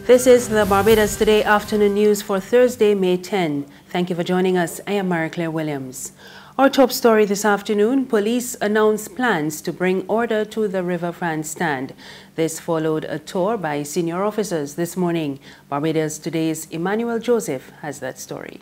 This is the Barbados Today afternoon news for Thursday, May 10. Thank you for joining us. I am Mary Claire Williams. Our top story this afternoon, police announced plans to bring order to the Riverfront stand. This followed a tour by senior officers this morning. Barbados Today's Emmanuel Joseph has that story.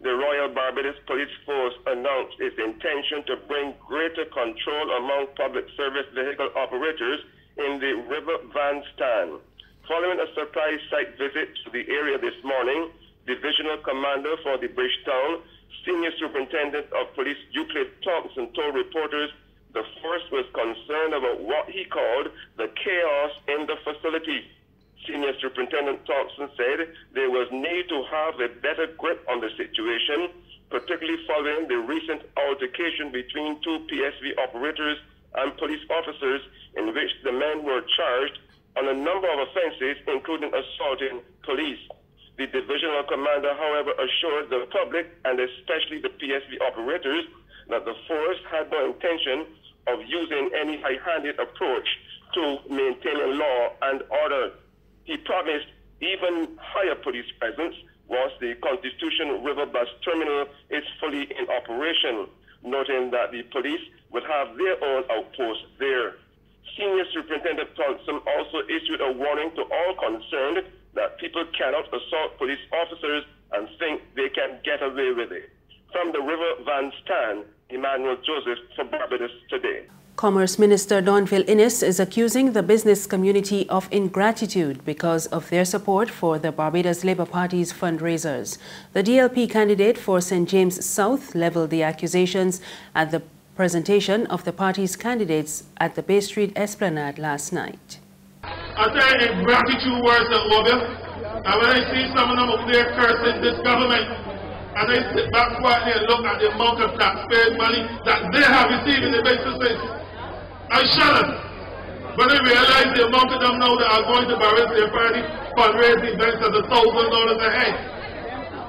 The Royal Barbados Police Force announced its intention to bring greater control among public service vehicle operators in the River Van stand. Following a surprise site visit to the area this morning, Divisional Commander for the Bridgetown, Senior Superintendent of Police Euclid Thompson told reporters the force was concerned about what he called the chaos in the facility. Senior Superintendent Thompson said there was need to have a better grip on the situation, particularly following the recent altercation between two PSV operators and police officers in which the men were charged on a number of offenses, including assaulting police. The divisional commander, however, assured the public, and especially the PSV operators, that the force had no intention of using any high-handed approach to maintaining law and order. He promised even higher police presence once the Constitution River Bus Terminal is fully in operation, noting that the police would have their own outposts there. Senior Superintendent Thompson also issued a warning to all concerned that people cannot assault police officers and think they can get away with it. From the River Van stand, Emmanuel Joseph for Barbados Today. Commerce Minister Donville Inniss is accusing the business community of ingratitude because of their support for the Barbados Labour Party's fundraisers. The DLP candidate for St. James South leveled the accusations at the presentation of the party's candidates at the Bay Street Esplanade last night. I say ingratitude words are over, and when I see some of them up there cursing this government, and I sit back quietly and look at the amount of taxpayers' money that they have received in the businesses, I shudder. But I realize the amount of them now that are going to Barbados Labour Party fundraising events at $1,000 a head.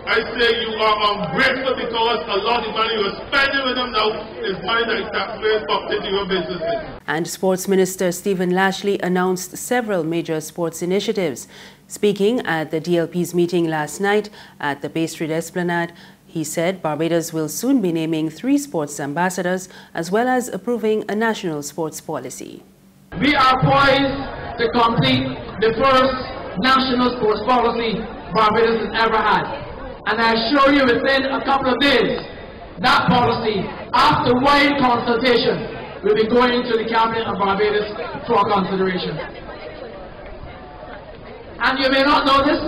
I say you are ungrateful because a lot of money you're spending with them now is money that taxpayers pumped into your businesses. And Sports Minister Stephen Lashley announced several major sports initiatives. Speaking at the DLP's meeting last night at the Bay Street Esplanade, he said Barbados will soon be naming 3 sports ambassadors as well as approving a national sports policy. We are poised to complete the first national sports policy Barbados has ever had. And I assure you within a couple of days, that policy, after wide consultation, will be going to the Cabinet of Barbados for consideration. And you may not know this,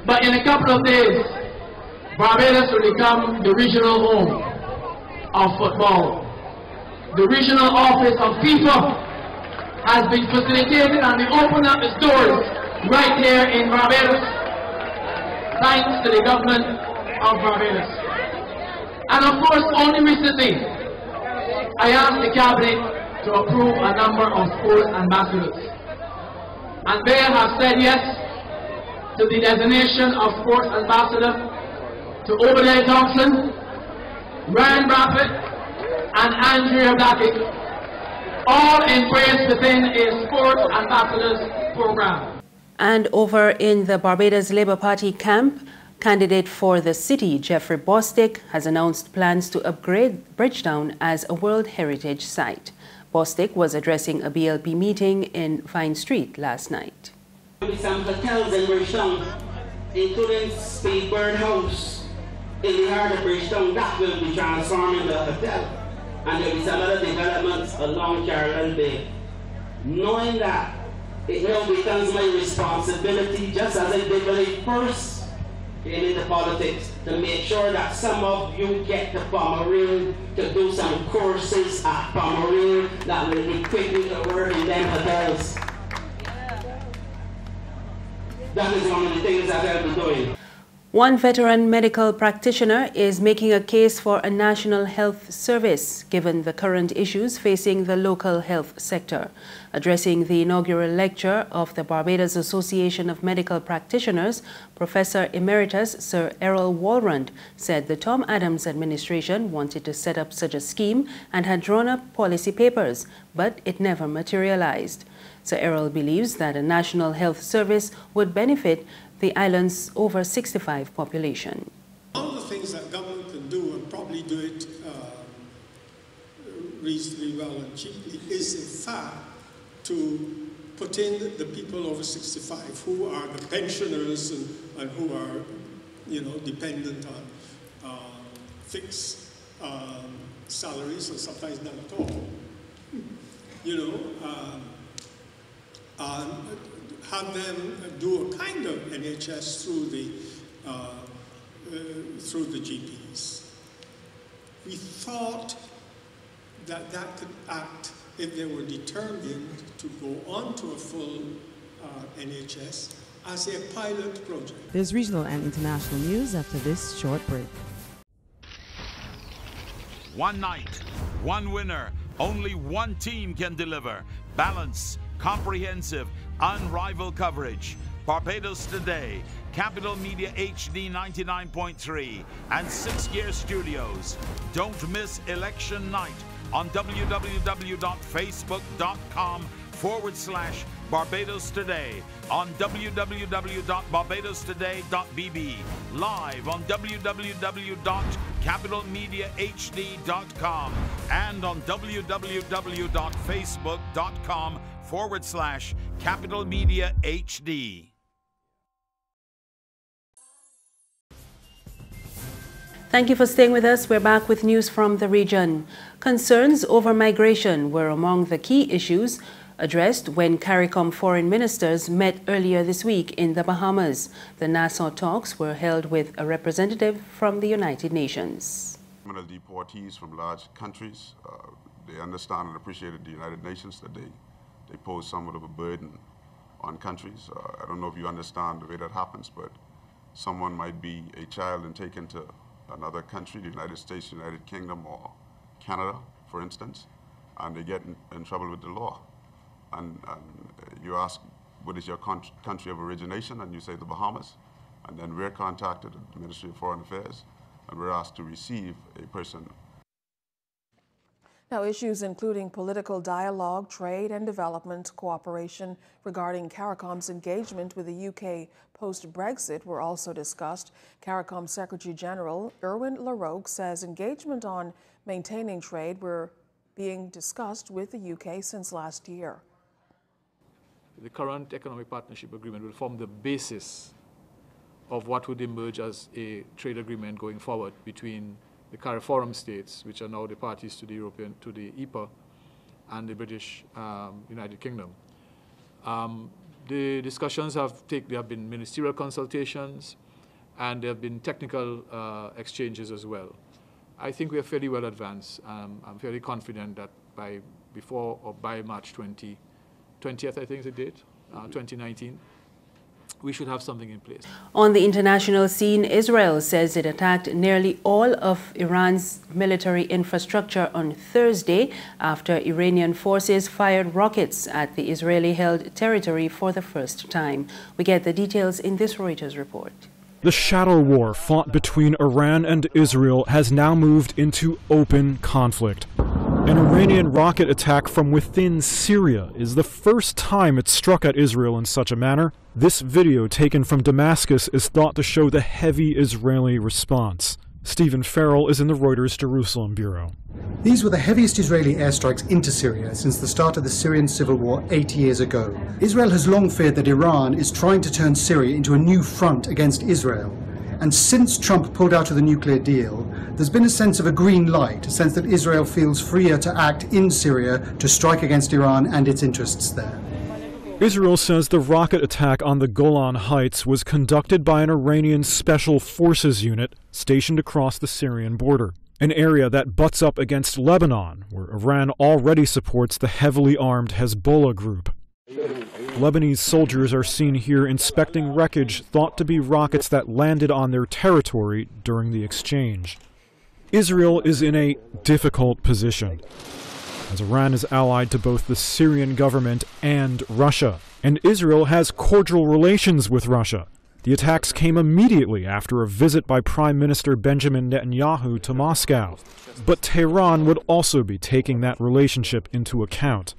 but in a couple of days, Barbados will become the regional home of football. The regional office of FIFA has been facilitated and we open up its doors right here in Barbados, thanks to the government of Barbados. And of course, only recently, I asked the Cabinet to approve a number of sports ambassadors. And they have said yes to the designation of sports ambassador to Obadiah Thompson, Ryan Braffett, and Andrea Blackett, all embraced within a sports ambassadors program. And over in the Barbados Labour Party camp, candidate for the city, Jeffrey Bostic, has announced plans to upgrade Bridgetown as a World Heritage Site. Bostic was addressing a BLP meeting in Vine Street last night. There will be some hotels in Bridgetown, including Speedbird House in the heart of Bridgetown. That will be transformed into a hotel. And there will be some other developments along Caroline Bay. Knowing that, it now becomes my responsibility, just as I did when I first came into politics, to make sure that some of you get to Pomeranian to do some courses at Pomeranian that will equip you to work in them hotels. That is one of the things that I'll be doing. One veteran medical practitioner is making a case for a national health service, given the current issues facing the local health sector. Addressing the inaugural lecture of the Barbados Association of Medical Practitioners, Professor Emeritus Sir Errol Walrond said the Tom Adams administration wanted to set up such a scheme and had drawn up policy papers, but it never materialized. Sir Errol believes that a national health service would benefit the island's over 65 population. One of the things that government can do, and probably do it reasonably well and cheaply, is in fact to put in the people over 65 who are the pensioners and who are, you know, dependent on fixed salaries, or sometimes none at all. You know, have them do a kind of NHS through the GPs. We thought that that could act if they were determined to go on to a full NHS as a pilot project. There's regional and international news after this short break. One night, one winner, only one team can deliver. Balanced, comprehensive, unrivaled coverage. Barbados Today, Capital Media HD 99.3 and 6 Gear Studios. Don't miss election night on www.facebook.com/Barbados Today, on www.barbadostoday.bb, live on www.capitalmediahd.com, and on www.facebook.com/Capital Media HD. Thank you for staying with us. We're back with news from the region. Concerns over migration were among the key issues addressed when CARICOM foreign ministers met earlier this week in the Bahamas. The Nassau talks were held with a representative from the United Nations. Deportees from large countries, they understand and appreciated the United Nations that they pose somewhat of a burden on countries. I don't know if you understand the way that happens, but someone might be a child and taken to another country, the United States, United Kingdom, or Canada, for instance, and they get in trouble with the law. And you ask, what is your country of origination? And you say the Bahamas. And then we're contacted at the Ministry of Foreign Affairs, and we're asked to receive a person. Now, issues including political dialogue, trade and development cooperation regarding CARICOM's engagement with the UK post-Brexit were also discussed. CARICOM Secretary General Erwin LaRoque says engagement on maintaining trade were being discussed with the UK since last year. The current economic partnership agreement will form the basis of what would emerge as a trade agreement going forward between the CARIFORUM states, which are now the parties to the EPA, and the British United Kingdom. The discussions there have been ministerial consultations, and there have been technical exchanges as well. I think we are fairly well advanced. I'm fairly confident that by March 20th, I think is the date, 2019, we should have something in place. On the international scene, Israel says it attacked nearly all of Iran's military infrastructure on Thursday after Iranian forces fired rockets at the Israeli-held territory for the first time. We get the details in this Reuters report. The shadow war fought between Iran and Israel has now moved into open conflict. An Iranian rocket attack from within Syria is the first time it's struck at Israel in such a manner. This video taken from Damascus is thought to show the heavy Israeli response. Stephen Farrell is in the Reuters Jerusalem bureau. These were the heaviest Israeli airstrikes into Syria since the start of the Syrian civil war 8 years ago. Israel has long feared that Iran is trying to turn Syria into a new front against Israel. And since Trump pulled out of the nuclear deal, there's been a sense of a green light, a sense that Israel feels freer to act in Syria to strike against Iran and its interests there. Israel says the rocket attack on the Golan Heights was conducted by an Iranian Special Forces unit stationed across the Syrian border, an area that butts up against Lebanon, where Iran already supports the heavily armed Hezbollah group. Lebanese soldiers are seen here inspecting wreckage thought to be rockets that landed on their territory during the exchange. Israel is in a difficult position, as Iran is allied to both the Syrian government and Russia, and Israel has cordial relations with Russia. The attacks came immediately after a visit by Prime Minister Benjamin Netanyahu to Moscow. But Tehran would also be taking that relationship into account.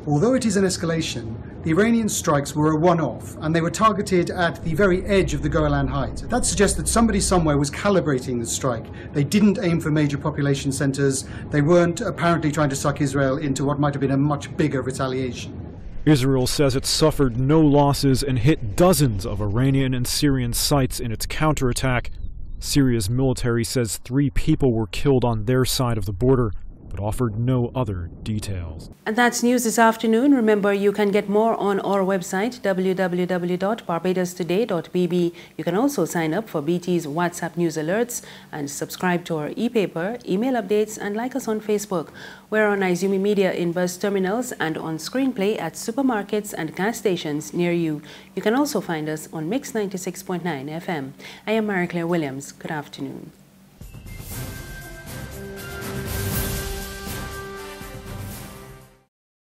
Although it is an escalation, the Iranian strikes were a one-off, and they were targeted at the very edge of the Golan Heights. That suggests that somebody somewhere was calibrating the strike. They didn't aim for major population centers. They weren't apparently trying to suck Israel into what might have been a much bigger retaliation. Israel says it suffered no losses and hit dozens of Iranian and Syrian sites in its counterattack. Syria's military says 3 people were killed on their side of the border, but offered no other details. And that's news this afternoon. Remember, you can get more on our website, www.barbadostoday.bb. You can also sign up for BT's WhatsApp news alerts and subscribe to our e-paper, email updates, and like us on Facebook. We're on Izumi Media in bus terminals and on Screenplay at supermarkets and gas stations near you. You can also find us on Mix 96.9 FM. I am Mary Claire Williams. Good afternoon.